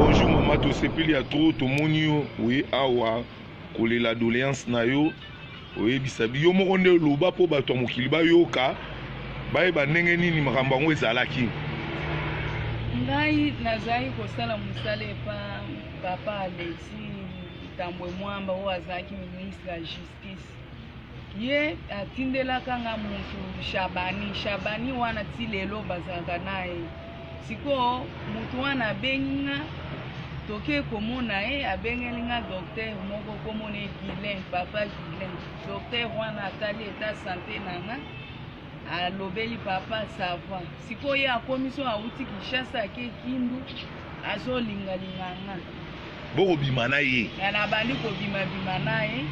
Bonjour maman, to sepeli ya trop to monio oui awa kolela doléance na yo oui bisabi yo moko nde loba po bato ya mokili bayoka bayeba ndenge nini makambo yango ezalaki. Ngai nazali kosala mosala epa papa Alexis Tambwe Mwamba oyo azalaki ministre ya justice. Ye atindelaka nga mutu Shabani wana ti lelo bazalaka naye. Siko mutu wana abengi nga toke komona ye abengeli nga docteur moko komona Guilain, papa Guilain. Docteur wana atali eta santé nanga alobeli papa sava. Siko ye akomi so auti Kinshasa ake Kindu azolingalinganga. Boko bima na ye. Na bandi kobima na ye.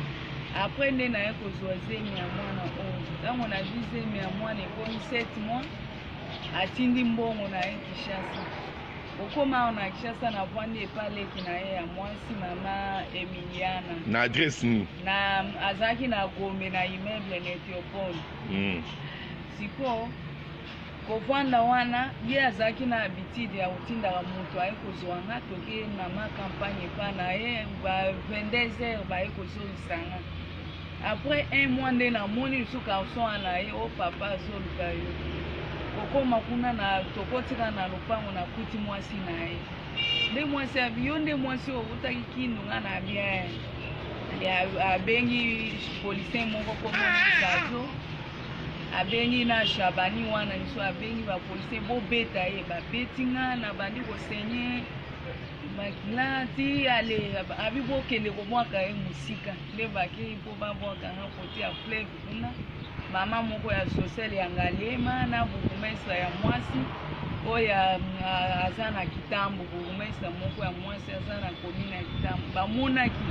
Après nde na ye kozwa zemi ya mwana oyo. Ntango na zwi zemi ya mwana ekomi 7 mois atindi mbongo na ye Kinshasa. Okoma awa na Kinshasa na vwandi epaleki na ye ya mwasi mama Emiliana. Na adresse ni? Na azalaki na Gombe na immeuble na Ethiopole. Siko kovwanda wana ye azalaki na habitude ya kotindaka mutu aye kozwa nga toke na ma campagne epa na ye ba 22h baye kozolisa nga. Après un mois nde namoni lisusu garçon na ye o papa azoluka yo. Okoma kuna na tokotika na lopango na kuti mwasi na ye. Nde mwasi abiyo nde mwasi okutaki Kindu nga na bien. Abengi policier moko komoni Zazo. Abengi na Shabani wana liso abengi ba policier bo beta ye ba betinga na bandi ko senye makilati ale abi bo kende ko mwaka ye musika le baki po ba boka na koti ya fleuve kuna mama moko ya social ya Ngalema na bukumesa ya mwasi oya azana kitambo bukumesa moko ya mwasi azana komina kitambo bamonaki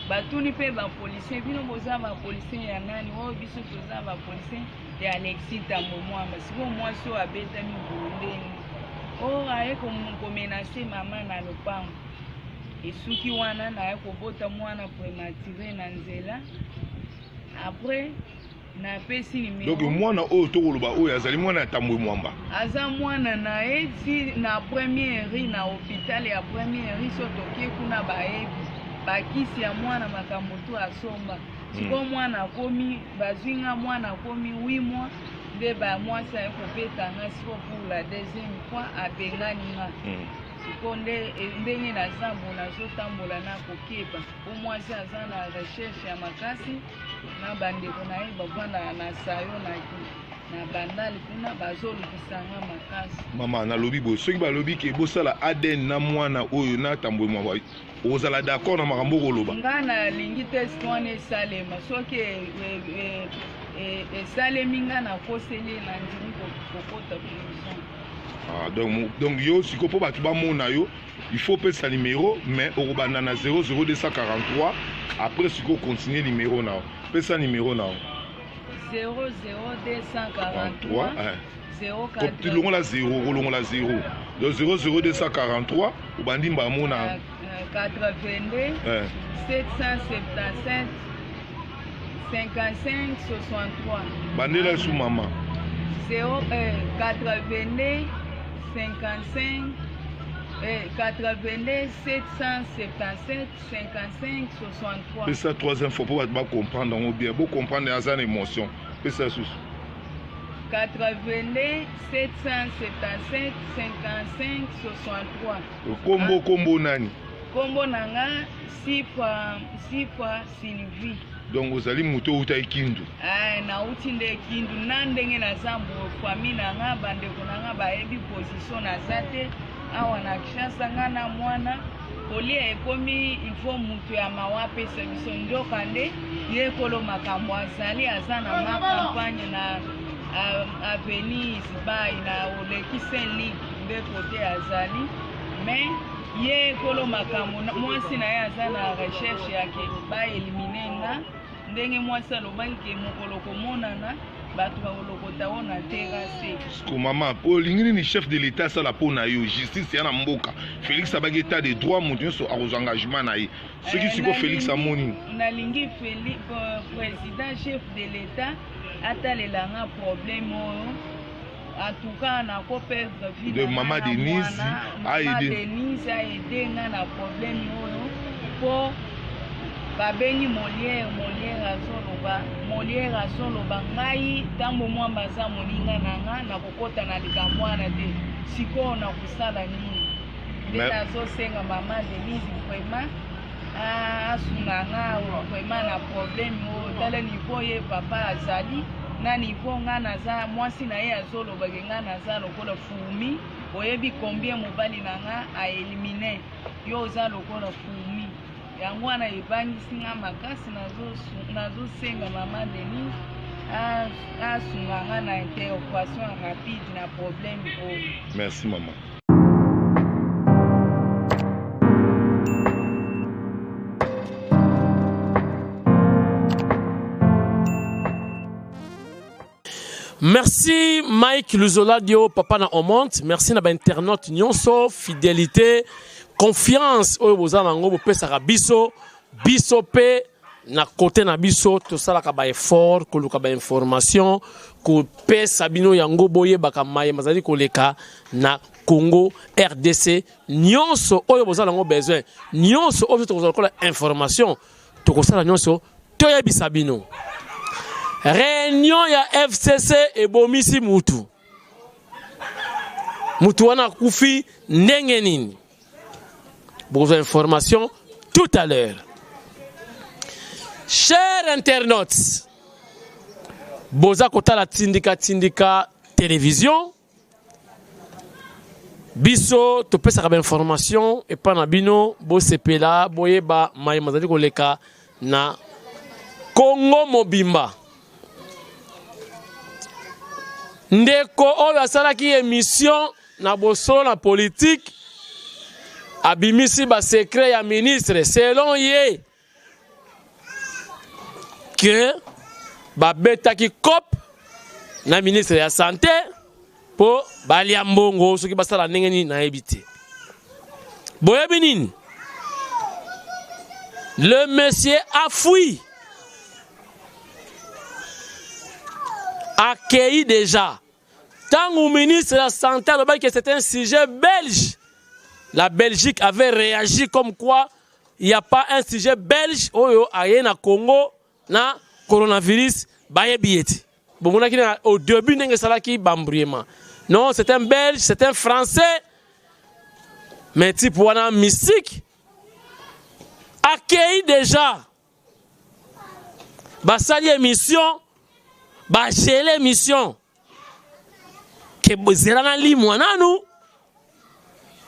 batuni pe ba policier bino boza ba policier ya nani o biso toza ba policier ya Alexis Tambwe Mwamba siko mwasi o abeta mi burundeni o aye komenase mama na lopango esuki wana na aye kobota mwana prématuré na nzela. Après na pesi numéro donc mwana oyo tokoloba oyo azali mwana ya Tambwe Mwamba aza mwana na ye ti na première ri na hôpital ya première ri so tokie kuna bayebi bakisi ya mwana makambo tu asomba. Siko mwana akomi bazwinga mwana akomi 8 mois nde ba mwasi aye kobeta nga siko pour la deuxième fois abengani nga. Siko ndenge nazambola nazotambola na kokeba po mwasi aza na recherche ya makasi na bandeko na ye bavanda na sayo na bandali kuna bazolukisanga makasi. Mama nalobi bo soki balobi ke bosala ADN na mwana oyo na Tambwe Mwamba ozala d'accord na makambo koloba? Nga nalingi test wana esalema soki esalemi nga nakoseli na ndimi kokota prison. Donc yo siko po bato bamona yo il faut pesa numéro mais okobanda na 00243 après siko continuer numéro na pesa numéro na 00243 0 0 donc 00243 obandi mbamona 82 777 55 63 bandela sous maman 82 55 82 777 55 63. C'est ça troisième fois pour comprendre bien, pour comprendre les émotions. C'est ça sous 82 777 55 63. Combo nani? Combo nanga 6 fois Sylvie. Donc vous allez muto uta Kindu. Na uti nde Kindu na ndenge na zambo famille nanga bandeko nanga bayebi position na zate awa na Kinshasa nga na mwana kolia ekomi ifo mutu ya mawape biso ndoka nde ye kolo makambo azali aza na ma campagne na avenue Isbai na oleki Saint-Lig nde kote azali mais ye kolo makambo mwasi na ye aza na recherche yake ba eliminer nga ndenge mwasi alobaki ke mokolo komonana bato bakolokota ona terrasse. Siko mama olingi ni chef de l'état sala pona yo justice ya na mboka Félix abaki état de droit mondial so a engagement na ye soki siko Félix amoni nalingi président chef de l'état atalelanga problème oyo en tout cas na ko perdre vie de maman Denise a aidé na problème oyo po babengi Molière azoloba ngai ntango mwamba aza moninga na nga na kokota na likambo wana te sikoyo na kosala nini nde nazosenga mama Denise vraiment asunga nga vraiment na problème oyo tala niveau ye papa azali na niveau nga naza mwasi na ye azolobake nga naza lokola fourmi oyebi combien mobali na nga aelimine yo oza lokola fourmi yango wana ebangisi nga makasi nazosenga mama Denise asunga nga na intervention rapide na problème oyo. Merci maman. Merci Mike Luzola Dio papa na Omonte, merci na ba internaute nyonso, fidélité, confiance oyo bozala ngo bopesaka biso pe na côté na biso to sala ka ba effort ko luka ba information ko pesa bino yango boye baka maye mazali koleka na Congo RDC nyonso oyo bozala ngo besoin nyonso oyo to kozala kola information to ko sala nyonso to yebisa bino. Réunion ya FCC ebomisi mutu wana kufi ndenge nini. Beaucoup d'informations tout à l'heure. Chers internautes, boza kota la tindika télévision. Biso to pesa ka information et pas na bino bo sepela boyeba mai mazali koleka na Congo mobimba. Ndeko oyo asalaki émission na bosolo na politique abimisi ba secret ya ministre selon ye que ba betaki cop na ministre ya santé po balia mbongo soki basala ndenge nini na ebité boyebi nini le monsieur a fui accueilli déjà. Tant que le ministre de la Santé a dit que c'était un sujet belge, la Belgique avait réagi comme quoi il n'y a pas un sujet belge au Congo, na coronavirus, au début, non, c'est un belge, c'est un français, mais type wana mystique, accueilli déjà, basali émission, j'ai l'émission que bozela limwa nanu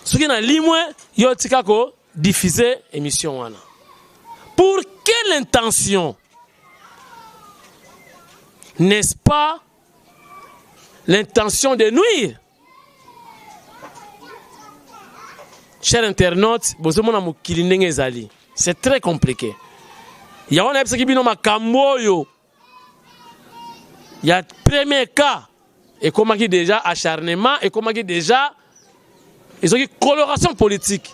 soki na limwe yo tika ko diffuser émission wana. Pour quelle intention? N'est-ce pas l'intention de nuire? Chers internautes, bozomona mokili ndenge ezali. C'est très compliqué. Ya wana ebisaki bino makambo yo. Il y a premier cas, et comment qui déjà acharnement, et comment qui déjà, ils ont dit coloration politique.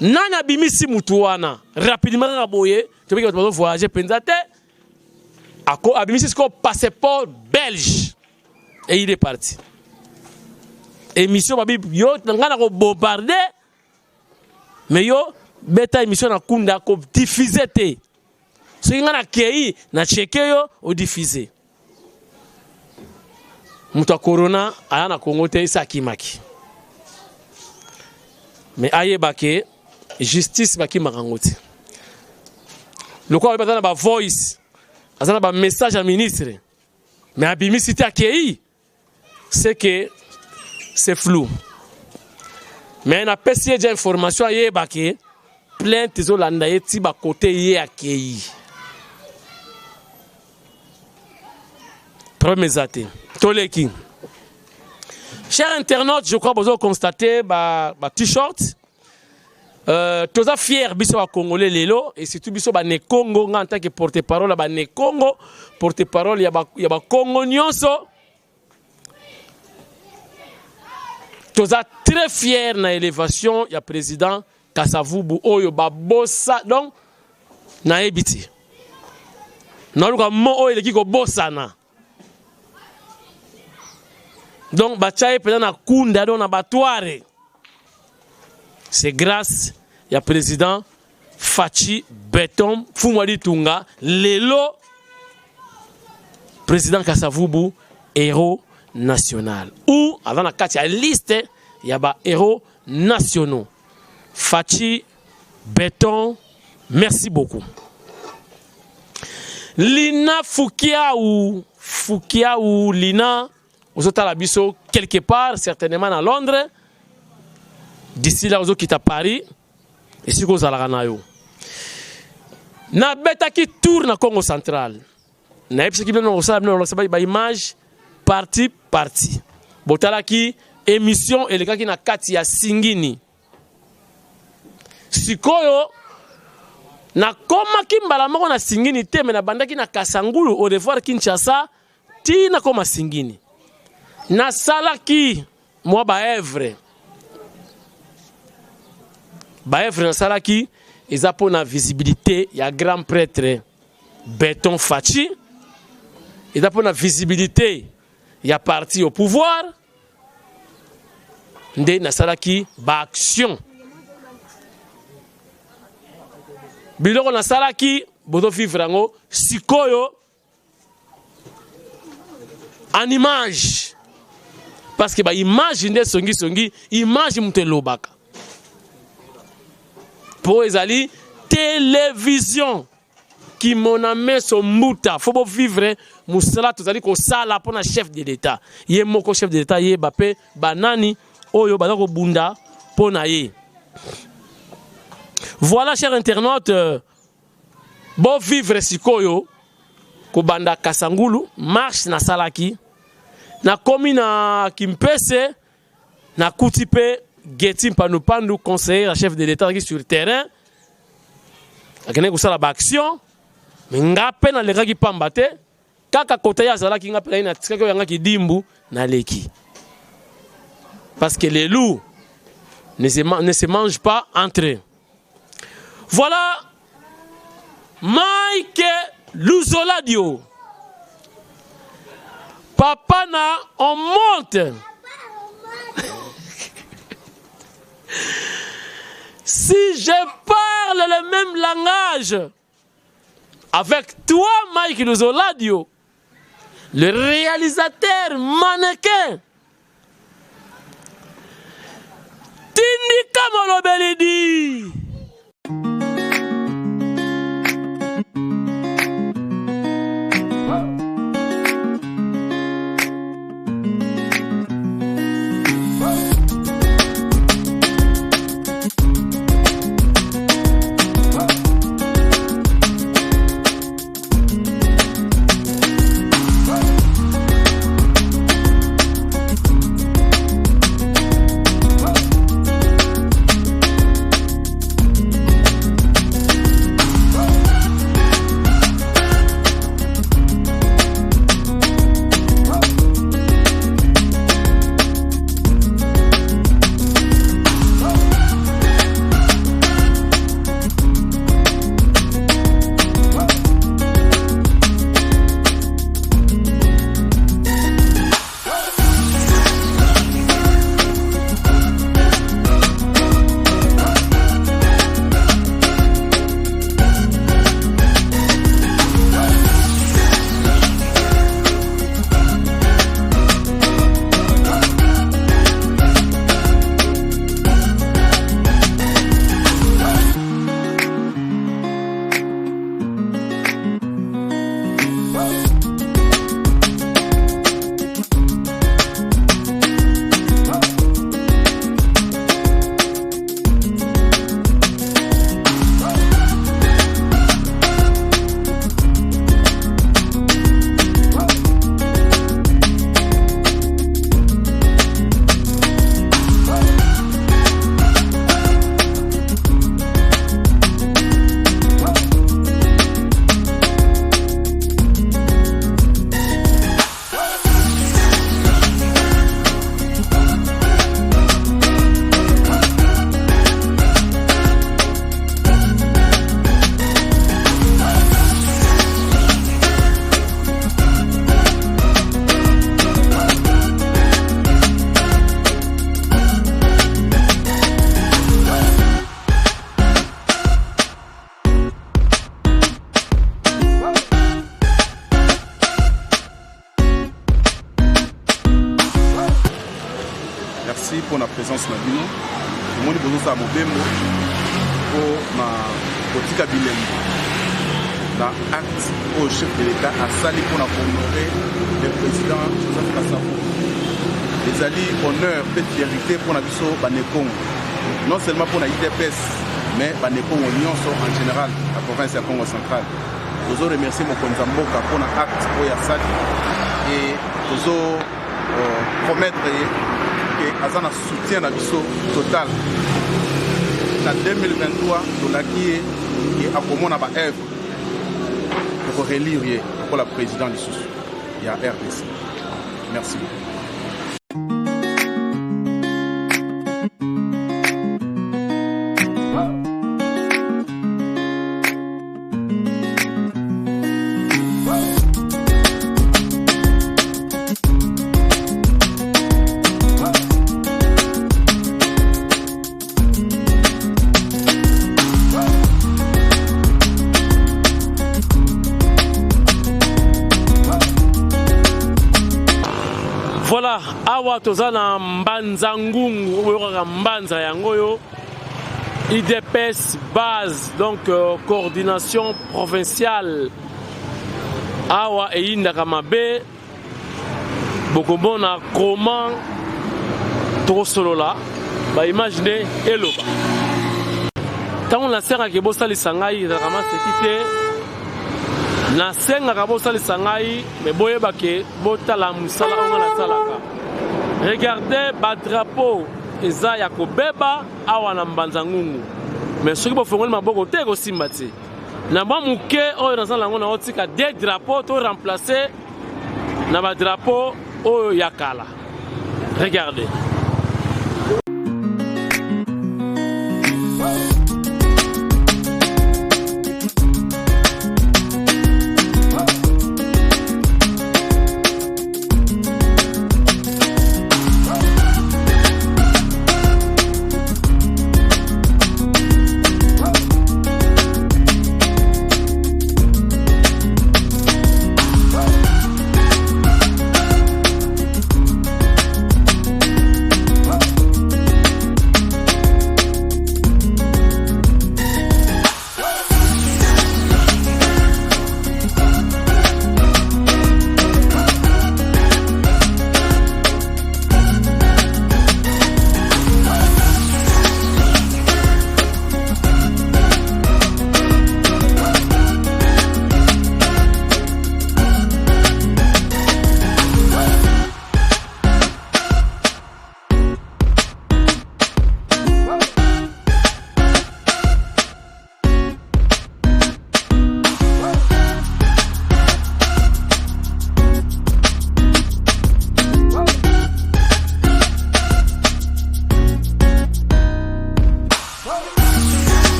Nana bimisi mutuana, rapidement raboye, tu veux que tu voyager pendate, abimisi ce passeport belge, et il est parti. Émission babi yo ngana ko bombarder, mais yo beta émission na kunda ko diffuser te. Ce qui ngana kei na checker yo au diffuser. Muta corona aya na Congo te isa kimaki. Mais aye bake justice baki makangote. Le quoi ba ba voice, azana ba message à ministre. Mais abimi cité akei, c'est que c'est flou. Mais na pesi déjà information aye bake plainte zo landa yeti ba côté ye akei. Premier athée. Toleki. Chers internautes, je crois que vous avez constaté ma t-shirt. Tous les fiers biso à Congolais lelo et surtout biso ba ne Congo en tant que porte-parole ba ne Congo, porte-parole ya ba Congo nyonso. Tous très fiers na élévation ya président Kasavubu oyo ba bossa donc na ebiti. Na luka mo oyo leki ko bossa na. Donc bachaye pendant na kunda do na batware. C'est grâce ya président Faci Beton Fumwadi Tunga lelo président Kasavubu héros national ou avant la carte ya liste ya ba héros nationaux. Faci Beton, merci beaucoup. Lina Fukiaou Lina ozotala biso quelque part certainement à Londres. D'ici là ozo quitte Paris et si vous allez na yo. Na beta qui tourne Congo central. Na epsi ki bino osala ba image parti. Botala ki émission eleka ki na kati ya Singini. Sikoyo na koma kimbala moko na Singini te me na bandaki na Kasangulu au revoir Kinshasa ti na koma Singini. Na salaki moi baevre na salaki eza po na visibilité ya grand prêtre Beton Faci eza po na visibilité ya parti au pouvoir nde na salaki ba action biloko na salaki bodo vivre ngo sikoyo en image parce que ba image nde songi image mutelobaka pour ezali télévision qui moname son muta faut vivre musala tozali ko sala pour na chef de l'état ye moko chef de l'état ye bape banani oyo bazako bunda pona ye. Voilà, chers internautes, bon vivre sikoyo, kobanda Kasangulu, marche na salaki, na komi na Kimpese, na Koutipe, Getim Panupandu, conseiller, la chef de l'État qui sur le terrain, akene kusala ba action, mais ngape na leka ki pambate, kaka kota ya salaki ngape na tikako yanga ki dimbu na leki. Parce que les loups ne se mangent pas entre eux. Voilà Mike Luzoladio. Papa na, on monte. Si je parle le même langage avec toi, Mike Luzoladio, le réalisateur mannequin, Tindika Molobelidi. confiance na bino omoni bozosala mobembo po na kotika bilembo na acte au chef de l'État asali mpona honorer le président Joseph Kasavubu ezali honneur pe fierté mpona biso banekongo non seulement mpona IDPS mais banekongo nyonso en général la province ya Congo central tozo remercier mokonzi ya mboka mpona acte oyo asali et tozo promettre que aza na soutien na biso total na 2023 tolaki ye akomona baœuvre pour relire ye pour la présidente lisusu ya RDC. Merci. Voilà, awa toza na mbanza ngungu oyoka mbanza yango yo IDPS base donc coordination provinciale awa eyindaka mabe bokomona comment tosolola ba imaginer eloba tango nasengaki bosalisa ngai ezalaka maseki te nasengaka bosalisa ngai me boyebake botala mosala oyo nasalaka regardez badrapeau eza ya kobeba awa na mbanza ngungu me soki bofongoli maboko te ekosimba te na mwa moke oyo nazala yango naotika de drapeau to remplace na badrapeau oyo ya kala regardez.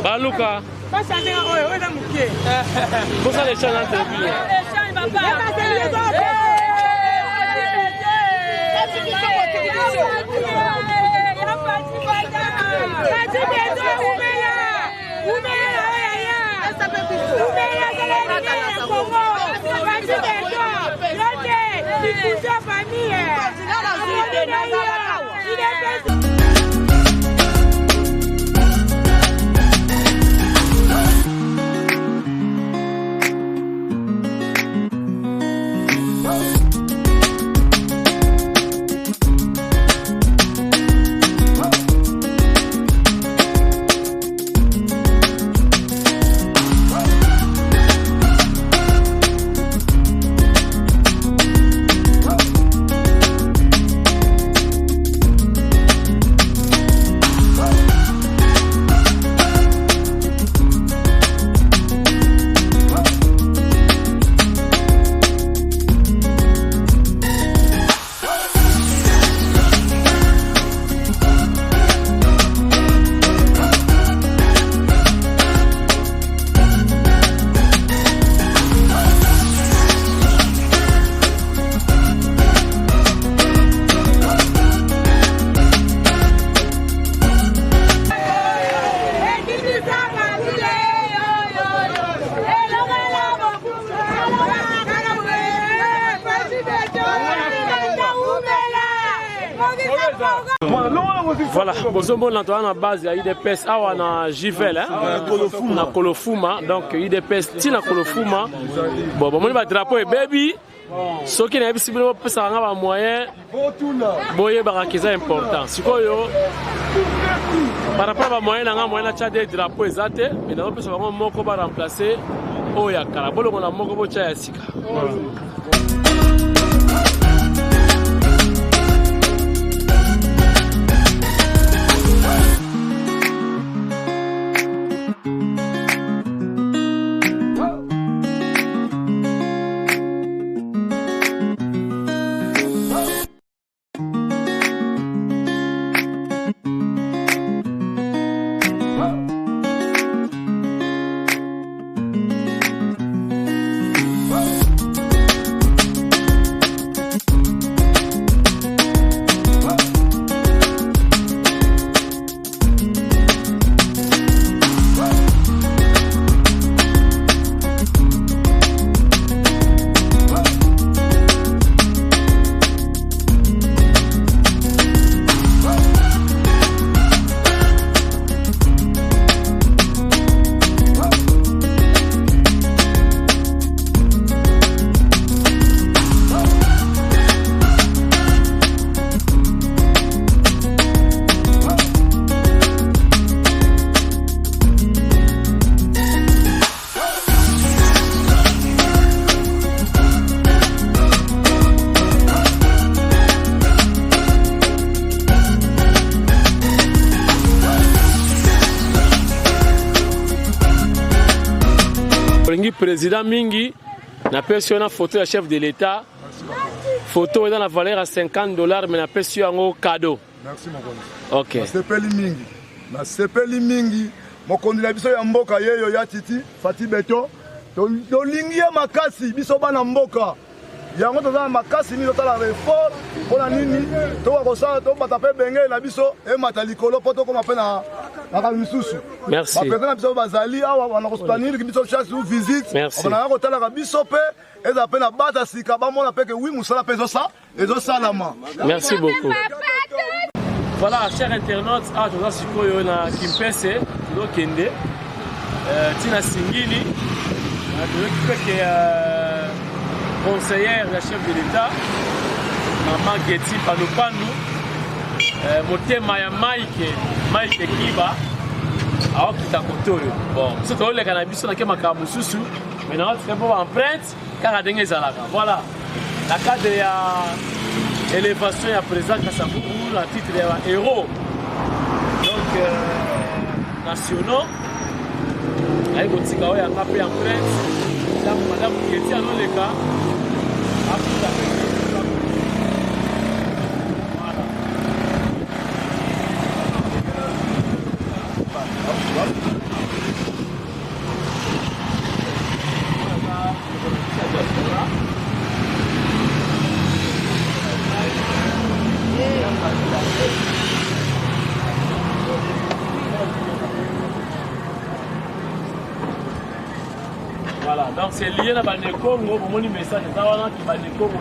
Baluka. Vous allez changer famille. Voilà, Bozombo Nantoa na base ya IDPS awa na Jivel na Kolofuma, donc IDPS ti na Kolofuma. Bon, bon, ba drapeau et baby. Ce qui n'est pas possible, c'est un moyen. Boye barakiza important. Sikoyo par rapport à moyen, un moyen de des drapeaux exactés, mais nous peut vraiment moko ba remplacer Oyakara. Bolo mona moko bo cha yasika. Président Mingi n'a pas sur une photo de chef de l'État. Photo est dans la valeur à $50, mais n'a pas sur un cadeau. Merci mon bon. Ok. Na sepeli mingi. Mon candidat biso ya mboka yeyo ya titi Fati Beto. To lingi ya makasi biso bana mboka. Yango toza makasi ni totala réforme pona nini to ko sa to bata pe benge na biso e matalikolo poto ko mapena na misusu. Merci. Ba président biso bazali awa wana ko soutenir biso chasse ou visite. On a ko tala biso pe eza pe na bata sika ba mona pe ke oui musala pe ezo salama. Merci beaucoup. Voilà, chers internautes, toza sikoyo na Kimpese, to kende. Tina Singili. Conseillère de la chef de l'État, Maman Getty Panopandu, Motema ya Mike Kiba, alors qui t'a coté. Bon, c'est tout le cannabis sur laquelle ma cabousou, mais non, c'est pour empreinte, car à dengue zalaka. Voilà, la cadre de l'élévation à présent Kassabou, la titre de héros, donc nationaux, avec votre cigare à taper empreinte, Madame Getty à nos les cas. Voilà, donc c'est lié à la Congo, pour mon message, c'est ça qui Congo,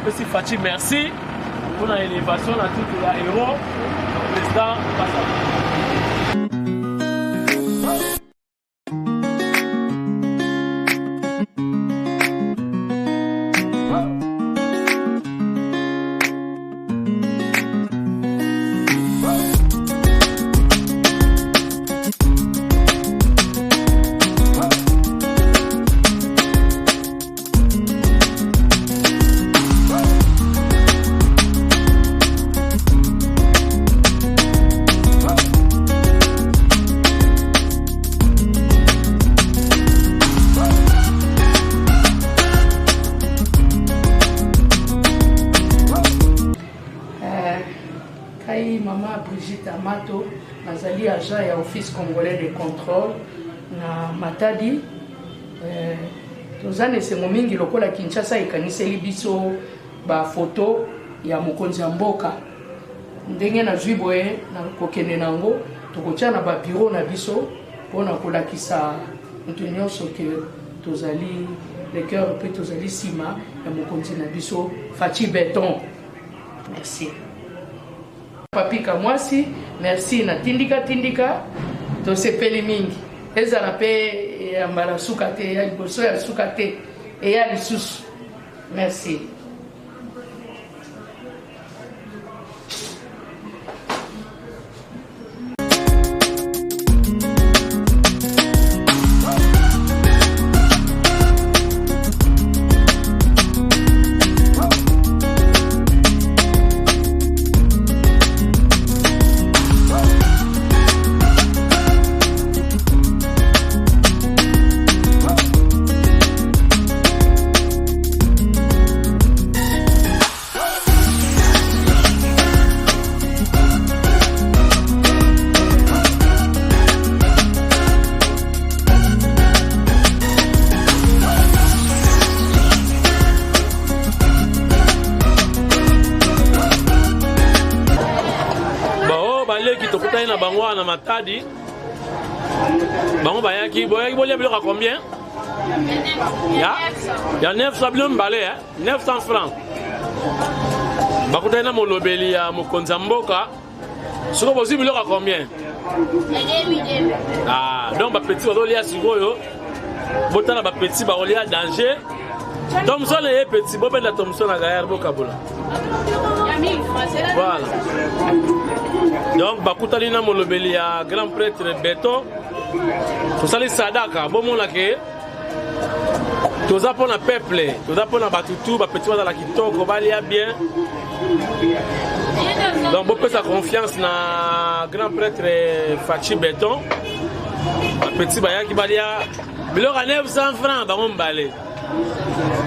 merci Fati, merci pour l'élévation de tout le héros, le président Bassam. Maman Brigitte Amato, nazali agent ya office congolais de contrôle na Matadi. Tozane se momingi lokola Kinshasa ekaniseli biso ba photo ya mokonzi ya mboka. Ndenge na zwi boye na kokende nango tokotia na ba bureau na biso pona kolakisa mutu nyonso ke tozali le cœur pe tozali sima ya mokonzi na biso Fati Beton. Merci. Papika mwasi, merci na tindika tosepeli mingi. Ezala pe ya mbala suka te, ya liboso ya suka te, e ya lisusu. Merci. Na bango na matadi bango bayaki bolia biloko combien ya 900 biloko mbale 900 francs bakutana na molobeli ya mokonzi ya mboka siko bozi biloko combien donc bapeti bazolia sikoyo botala bapeti baolia danger Thomson est petit bobenda Thomson a gagné bokabola voilà. Donc bakutali na molobeli ya grand prêtre Beto tosali sadaka bomona ke toza pona peuple toza pona batutu bapeti bazala kitoko balia bien. Donc beaucoup sa confiance na grand prêtre Fachi Beton bapeti bayaki balia biloko 900 francs bango mbale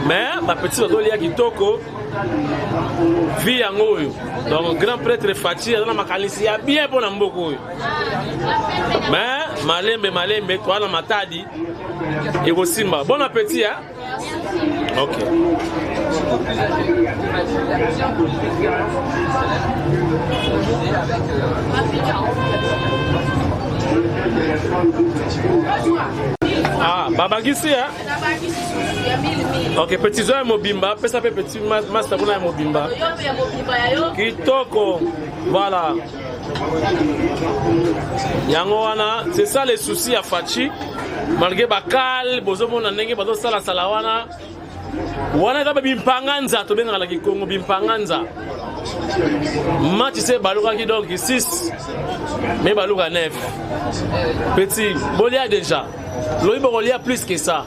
mais bapeti bazolia kitoko vie yango oyo. Donc grand prêtre Fachi azana makanisi ya bien pona mboko oyo mais malembe toi na matadi ekosimba. Bon appétit hein? OK. Babagisi hein? OK, petit zoe mobimba, pesa pe petit master kuna mobimba. Kitoko. Voilà. Yango wana, c'est ça les soucis à Fachi. Malgré bakal, bozomona ndenge bazo sala sala wana. Wana ka bimpanganza to benga la Kongo bimpanganza. Match c'est baluka ki donc 6. Mais baluka 9. Petit, bolia déjà. Loïbo Rolia plus que ça.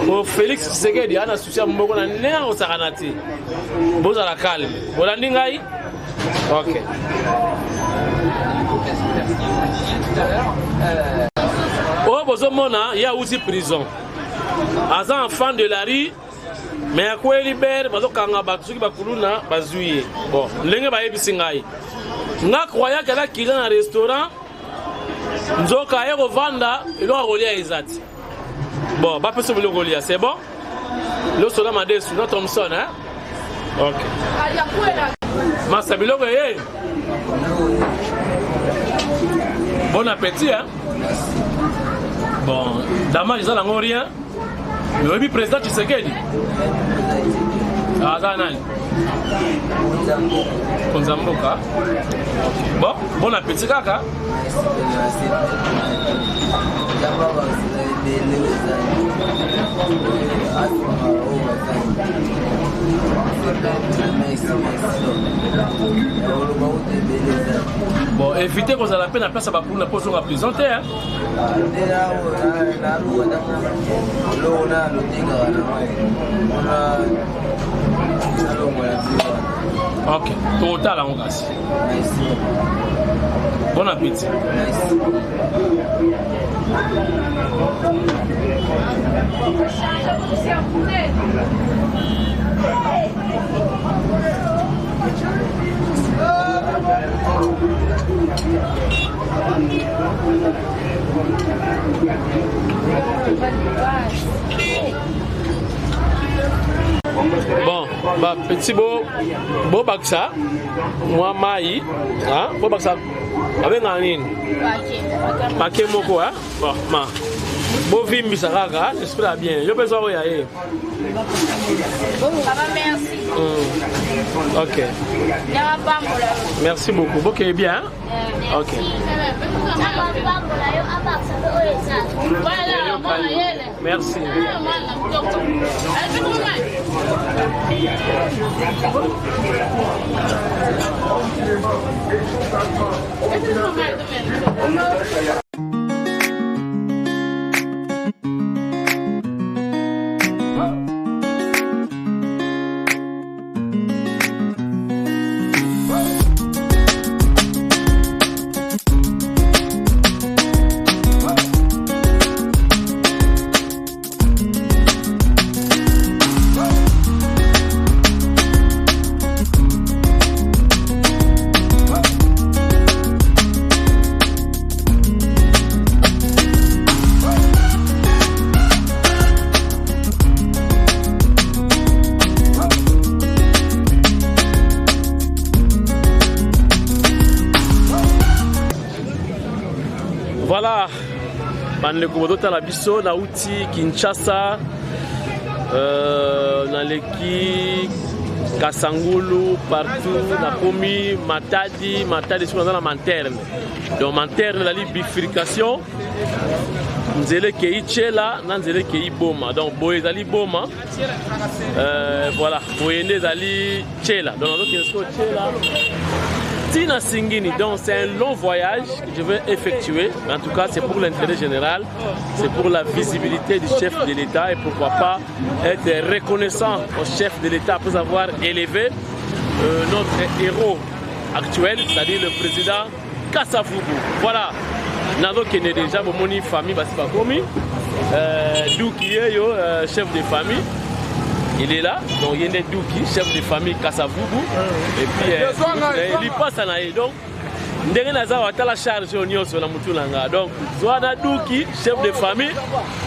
Pour Félix Tshisekedi, on a souci à Mboko na néa au Saranati. Boza la calme. Bolandingai. OK. Oh bozomona, il y a aussi prison. Aza enfant de la rue, mais à quoi libère, bazo kanga batsuki bakuluna bazuye. Bon, ndenge ba yebisingai. Nga croya kala kila na restaurant. Nzoka eko vanda ilo rolia ezati. Bon, ba peso bilo rolia, c'est bon? Lo sola madesu na Thomson hein? OK. Masa biloko ye. Bon appétit hein? Bon, dama ils ont la rien. Le président Tshisekedi. Ah, nani? Konzamboka. Bon, bon appétit kaka. Bon, évitez qu'on a la peine à place à pour la pose en prison. OK, total en grâce. Bon appétit. Bon, bah petit beau baksa, moi maï, hein, beau baksa, avec un nid, paquet moko, hein, bon, ma, bovimbisa kaka esprit ya bien yo besoin oya ye merci. Ok. Merci beaucoup. Bokeh bien. Ok. Merci. Voilà, bandeko bozotala biso nauti Kinshasa, naleki Kasangulu partout, nakomi Matadi sur la Manterne. Donc Manterne la bifurcation, nzele kei Tchela, nzele kei Boma. Donc boye zali Boma, voilà, boyende zali Tchela. Donc on a Tchela. Tina Singini, donc c'est un long voyage que je vais effectuer. En tout cas, c'est pour l'intérêt général, c'est pour la visibilité du chef de l'État et pourquoi pas être reconnaissant au chef de l'État après avoir élevé notre héros actuel, c'est-à-dire le président Kassavubu. Voilà, Nado qui est déjà mon famille, Basipakomi, Douki, chef de famille. Il est là, donc il y a Douki, chef de famille Kassavubu, et puis il passe à naïe. Donc, il y a la charge sur la Moutulanga. Donc, Zwana Douki, chef de famille,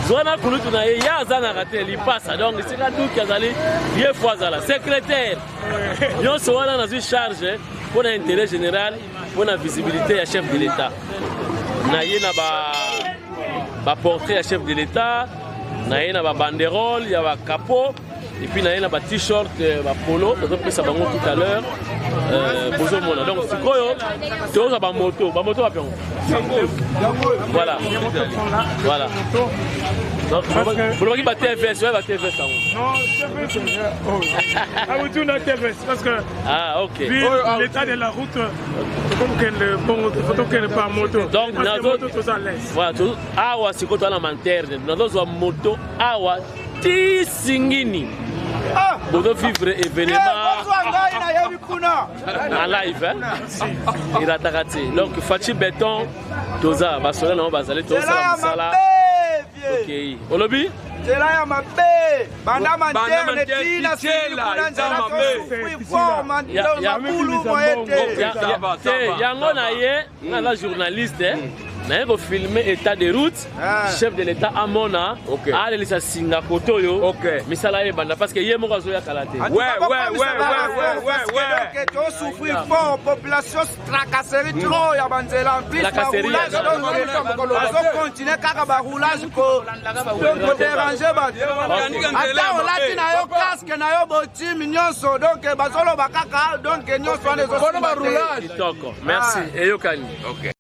Zwana Kulutunaï, il y a Zanarate, il passe. Donc, c'est la Douki Azali, il y a Fouazala, secrétaire. Il y a une charge pour l'intérêt général, pour la visibilité à chef de l'État. Il y a un portrait à chef de l'État, il y a un banderole, il y a un capot. Et puis, il y a un t-shirt, un polo, on a ça tout à l'heure. Donc, c'est quoi? C'est un moto. Voilà. Voilà. Donc, vous voulez que TFS, ouais, TFS. Non, TFS. Parce que, vu l'état de la route, il faut qu'elle pas moto. Donc, voilà, awa, c'est quoi la manterne? Nous avons une moto, awa, Tisingini. Vous devez vivre événement en live. Il a tagaté. Donc, Fachi Béton, Toza, Basola, non, Bazale, Toza, Sala. Ok. Olobi? C'est là, il y a ma paix. Banda manterne, Tina, c'est la journaliste. Nous avons filmé l'état de route, chef de l'État Amona, allez les Singa Kotoyo, mais ça là est banda parce que hier moi je suis kalaté. Ouais. Donc on souffre fort, population tracasserie trop ya banzela en plus la roulage donc continuer kaka ba roulage ko déranger ba. Ata on lati na yo casque na yo botimi nyonso donc bazolo bakaka donc nyonso les autres ba roulage. Merci et yokani. OK.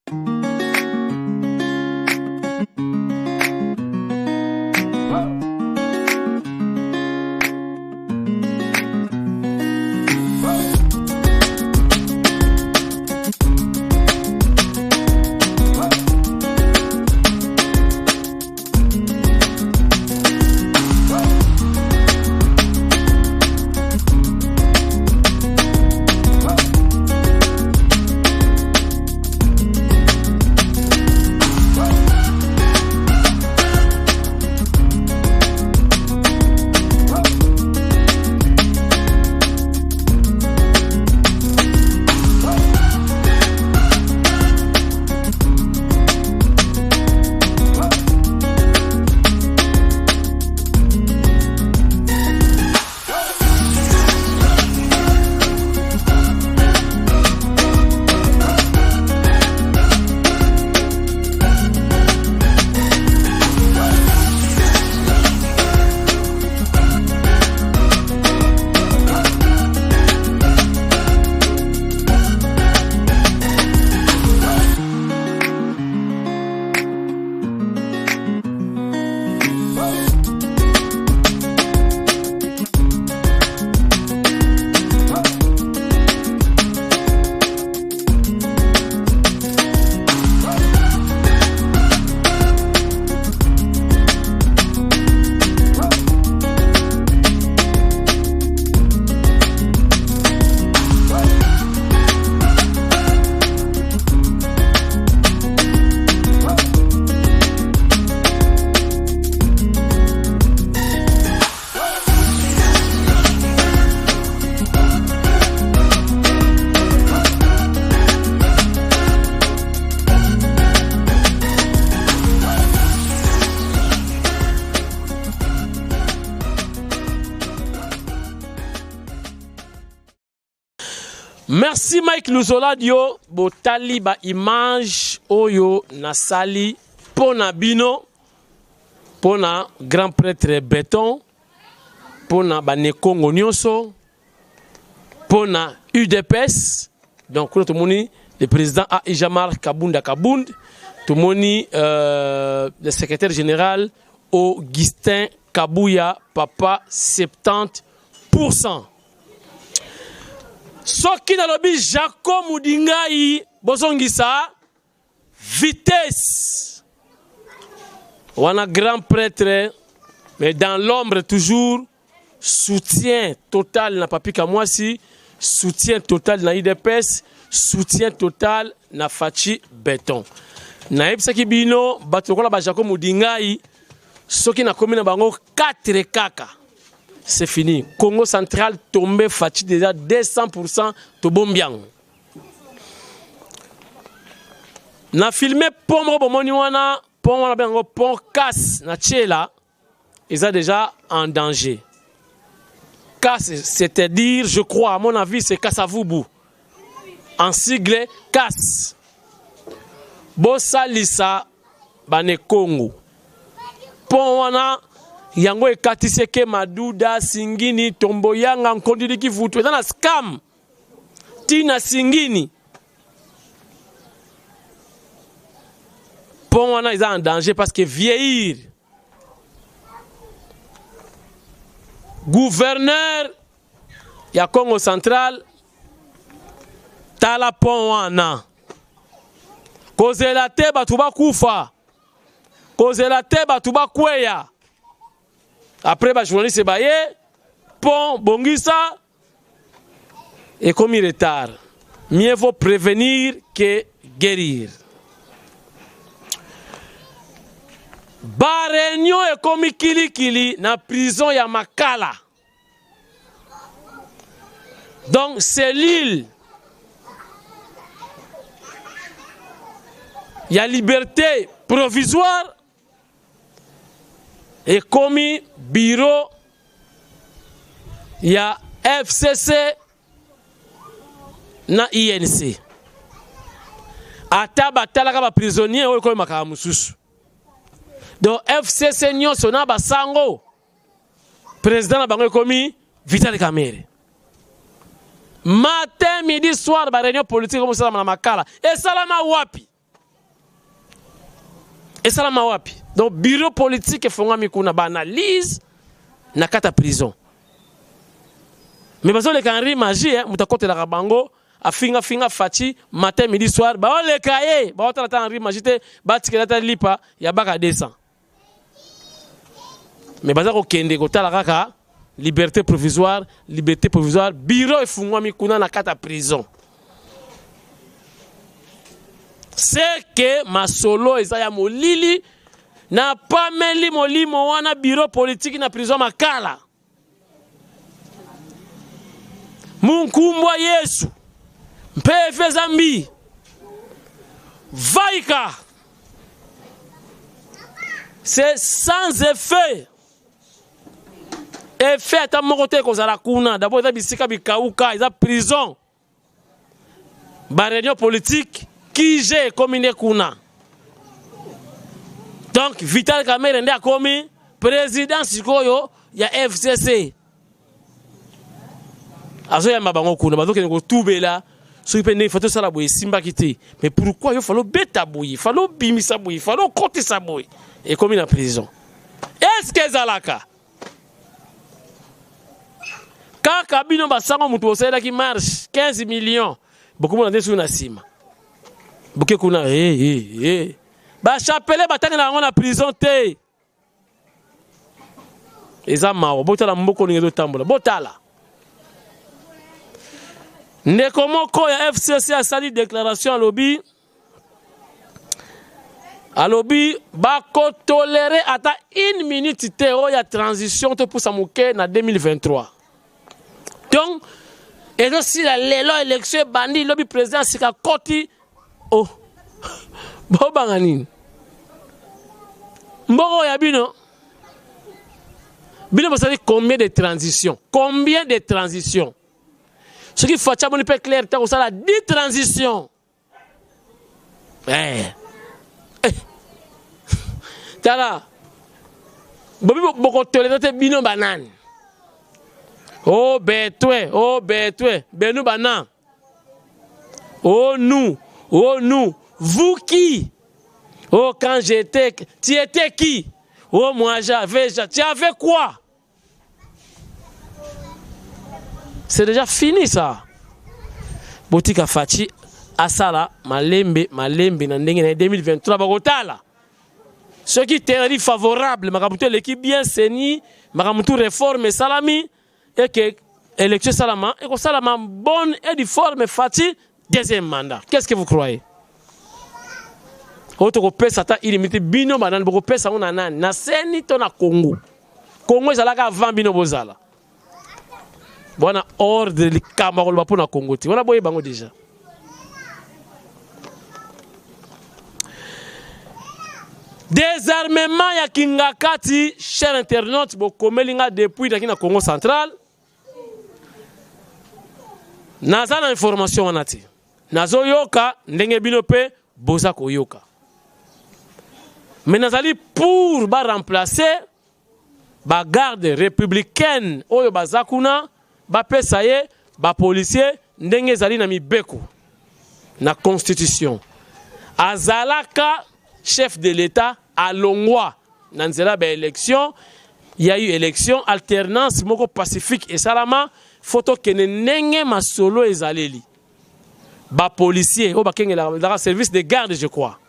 Merci Mike Luzoladio botali ba image oyo nasali pona bino pona grand prêtre Béton pona bane Congo nyonso pona UDPS donc tout le président a Ijamar Kabunda Kabound tout le secrétaire général Augustin Kabouya papa 70%. Soki na lobi Jacob Mudingai bozongisa vitesse. Wana grand prêtre mais dans l'ombre toujours soutien total na Papi Kamwasi, soutien total na IDPS, soutien total na Fachi Béton. Na yebisaki bino bato kola ba Jacob Mudingai soki na commune bango 4 kaka. C'est fini. Congo central tombé Fachi déjà 200% to bombiang. Na filmé pomo bomoni wana bengo pont casse na tchela ils sont déjà en danger. Casse c'est-à-dire je crois à mon avis c'est Kasavubu. En sigle casse. Bossa lisa bane Congo. Pont wana yango ekatiseke maduda singini tomboyanga nkondili kivutu eza na scam tina singini pont wana eza en danger parce que vieillir gouverneur ya Congo central tala pont wana kozela te batu bakufa kozela te batu bakweya. Après, les journalistes se pont, bongisa, et comme il est tard, mieux vaut prévenir que guérir. Barenyo et comme Kili na prison ya Makala. Donc c'est l'île. Il y a liberté provisoire. Et comme bureau, il y a FCC na INC. Ata batalaka ba prisonnier oyo ko makaka mususu. Donc FCC nyonso na basango. Président na bango komi Vital Kamerhe. Matin, midi, soir ba réunion politique comme ça na Makala. Et salama wapi? Et salama wapi? Donc, bureau politique et fongami kuna ba analyse na kata prison. Mais parce que les canri magie, mutakote la rabango, a finga fachi, matin, midi, soir, ba le kaye, ba wata la Henri Magite, ba tikelata lipa, ya baka 200. Mais baza ko kende ko tala kaka, liberté provisoire, bureau et fongami kuna na kata prison. C'est que ma solo ezaya molili na pas meli molimo wana bureau politique na prison Makala. Munkumbwa Yesu. Mpefe Zambi. Vaika. C'est sans effet. Effet ata mokote kozala kuna. D'abord eza bisika bikauka, eza prison. Ba réunion politique qui j'ai commune kuna. Donc, Vital Kamerhe nde akomi président sikoyo ya FCC. Azo ya mabango kuna, bazo kene ko tubela, so ipende photo sala boye simba kité. Mais pourquoi il faut beta boye, il faut bimisa boye, il faut côté sa boye et comme en prison. Est-ce que zalaka? Kaka bino basango mutu osela ki marche 15 millions. Beaucoup monde ndesu na sima. Boke kuna ba chapele batanga na ngona prison te. Eza mawo botala mboko ningezo tambola botala. Ndeko moko ya FCC a sali déclaration à lobby ba ko tolérer ata 1 minute te o ya transition to pour samuke na 2023. Donc et aussi la lelo élection bandi lobby président sika koti oh Bobanganine. Mboko ya bino. Bino vous savez combien de transitions? Combien de transitions? Ce qui fait que peu clair, c'est la dit transition. Tala. Bobi boko tolérer bino banane. Oh betwe, benu banan. Oh nous, vous qui? Oh quand j'étais, tu étais qui? Oh moi j'avais, tu avais quoi? C'est déjà fini ça. Botika Fachi asala malembe na ndenge na 2023 bakotala. Ce qui était favorable, makabuto l'équipe bien saigné, makabuto réforme salami et que élection salama et que salama bonne et de forme Fachi deuxième mandat. Qu'est-ce que vous croyez? Autre pesa ta illimité bino banane boko pesa on nani na seni to na Congo. Congo ezalaka avant bino bozala. Bona ordre li Cameroun pour na Congo ti. On a boye bango déjà. Désarmement ya Kingakati, cher internaute, bokomelinga depuis na Congo central. Naza na information wanati. Nazo yoka ndenge bino pe boza ko yoka. Mais nazali pour ba remplacer ba garde républicaine oyo bazakuna ba pesaye ba policier ndenge zali na mibeko na constitution. Azalaka chef de l'État à Longwa. Dans la élection, il y a eu élection, alternance, moko pacifique et salama, photo que nenge masolo ezaleli. Ba policier, o ba kengela service de garde je crois.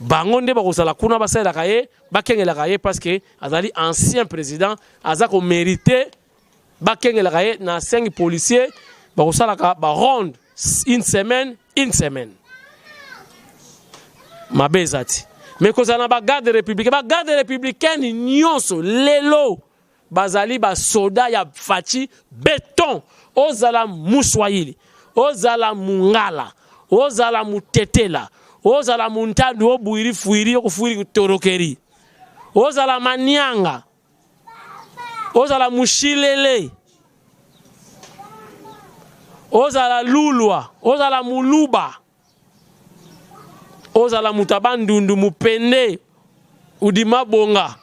Bangonde ba kozala kuna ba sala kaye, ba kengela kaye parce que azali ancien président, azako mérité ba kengela kaye na 5 policiers, ba kozala ka ba ronde une semaine. Mabezati. Mais quand on a ba garde républicaine nyonso lelo bazali ba soda ya Fachi béton ozala muswahili ozala mungala ozala mutetela ozala muntandu obuiri fuiri okufuiri torokeri ozala manianga ozala mushilele ozala lulwa ozala muluba ozala mutabandundu mupende udima bonga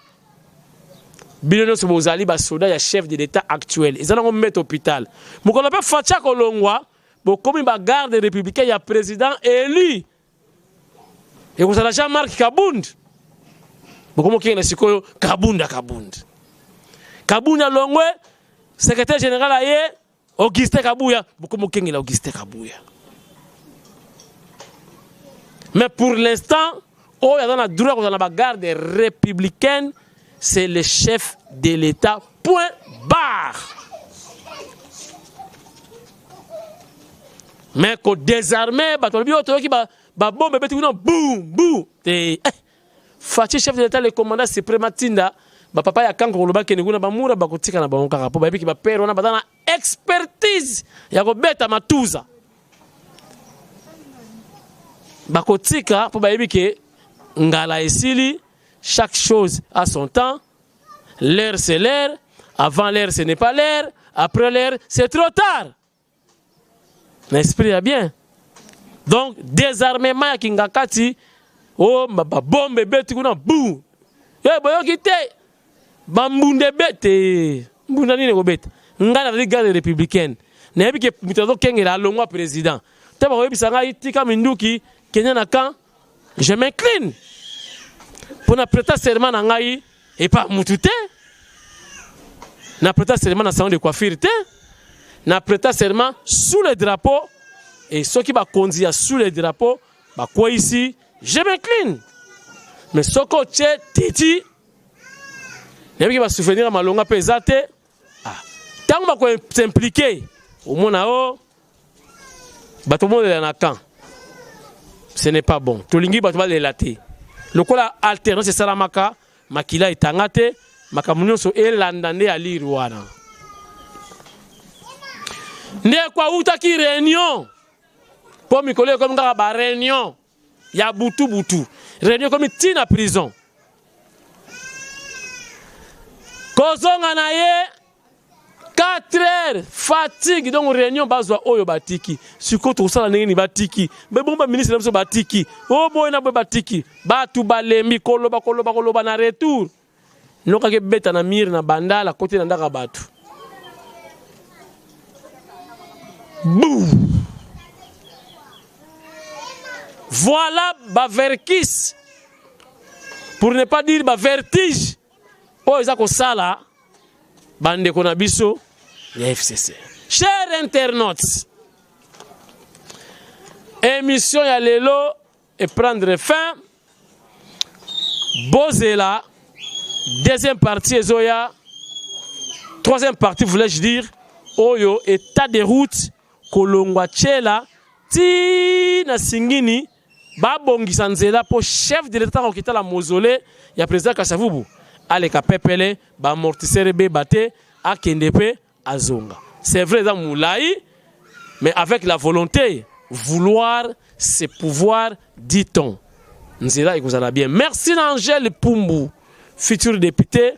binono so bozali ba soda ya chef de l'état actuel ezala ngo mettre hôpital mukona pe facha kolongwa bokomi ba garde républicain ya président élu et kozala Jean-Marc Kabund bokomo kengela sikoyo Kabunda longwe secrétaire général aye Augustin Kabuya bokomo kengela Augustin Kabuya. Mais pour l'instant, il y a la droit dans la garde républicaine, c'est le chef de l'État. Point barre. Mais quand désarmé, boum. Fachi chef de l'État, le commandant suprême Tinda, papa ya kanko koloba keneguna bamura bakotika na bango kaka po bayebi ki ba père wana bazana expertise ya kobeta matuza. Bakotika pour bayebi ke ngala esili, chaque chose a son temps. L'heure c'est l'heure, avant l'heure ce n'est pas l'heure, après l'heure c'est trop tard. L'esprit est bien. Donc désarmement ya Kingakati, oh ba bombe beti kuna boum. Eh boyo kite bambunde bete. Mbunda nini ko bete. Ngala na garde républicaine. Na yebi ke mutazo kengela Longwa président. Taba ko yebi sanga itika minduki Kenya na kan, je m'incline pour na prêter serment na ngai et pas mutute. Na prêter serment na salon de coiffure te. Na prêter serment sous le drapeau et ceux qui va conduire sous le drapeau, bah quoi ici, je m'incline. Mais ce côté titi, n'importe qui va souvenir à ma longue pesate. Tant que va s'impliquer au monde là-haut, bah tout le monde est dans camp. Ce n'est pas bon. Tolingi batwa le laté. Le kola alternance c'est salamaka, makila itangate, makamunyo so elandande ali Rwanda. Ne kwa utaki réunion. Pour mi collègue comme ngaba ba réunion. Ya butu. Réunion comme tina prison. Kozonga na ye 4 heures fatigue donc réunion bazwa oyo batiki siko to sala ndenge ni batiki be bomba ministre na biso batiki o boy na batiki batu balembi koloba na retour noka ke beta na mire na bandala côté na ndaka batu bou voilà ba verkis pour ne pas dire ba vertige o eza ko sala bande ko na biso ya FCC. Chers internautes, émission ya lelo et prendre fin. Bozela, deuxième partie ezoya, troisième partie voulais-je dire, oyo état de route kolongwa chela ti na singini babongisa nzela po chef de l'état okita la mausolée ya président Kasavubu aleka pepele ba amortisseur be bate akende pe azonga. C'est vrai dans moulaï, mais avec la volonté, vouloir, c'est pouvoir, dit-on. Nzela ikozala bien. Merci Angèle Pumbu, futur député,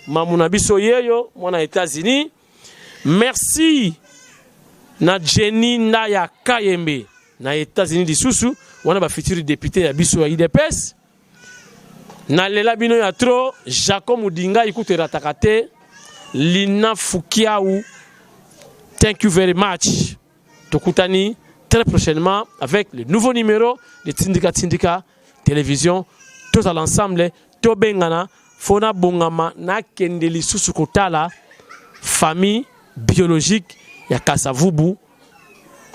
Mamouna Bisoyeyo, moi na États-Unis. Merci na Jenny Naya Kayembe, na États-Unis disusu, on a ba futur député ya biso ya IDPS. Na lela bino ya tro, Jacob Mudinga ikuti ratakate, Lina Fukiaou. Thank you very much. Tokutani très prochainement avec le nouveau numéro de Tindika Télévision. Tous à l'ensemble, Tobengana, Fona Bongama, na Kendeli Susukotala, famille biologique, ya Kasavubu,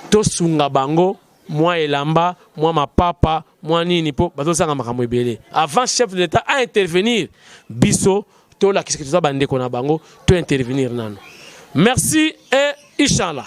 Tosunga Bango, moi Elamba, moi ma papa, moi Ninipo, Bazosanga Makamwebele. Avant chef de l'État à intervenir, Bisso, Tola Kisekituza Bande Kona Bango, to intervenir nano. Merci et Inch'Allah.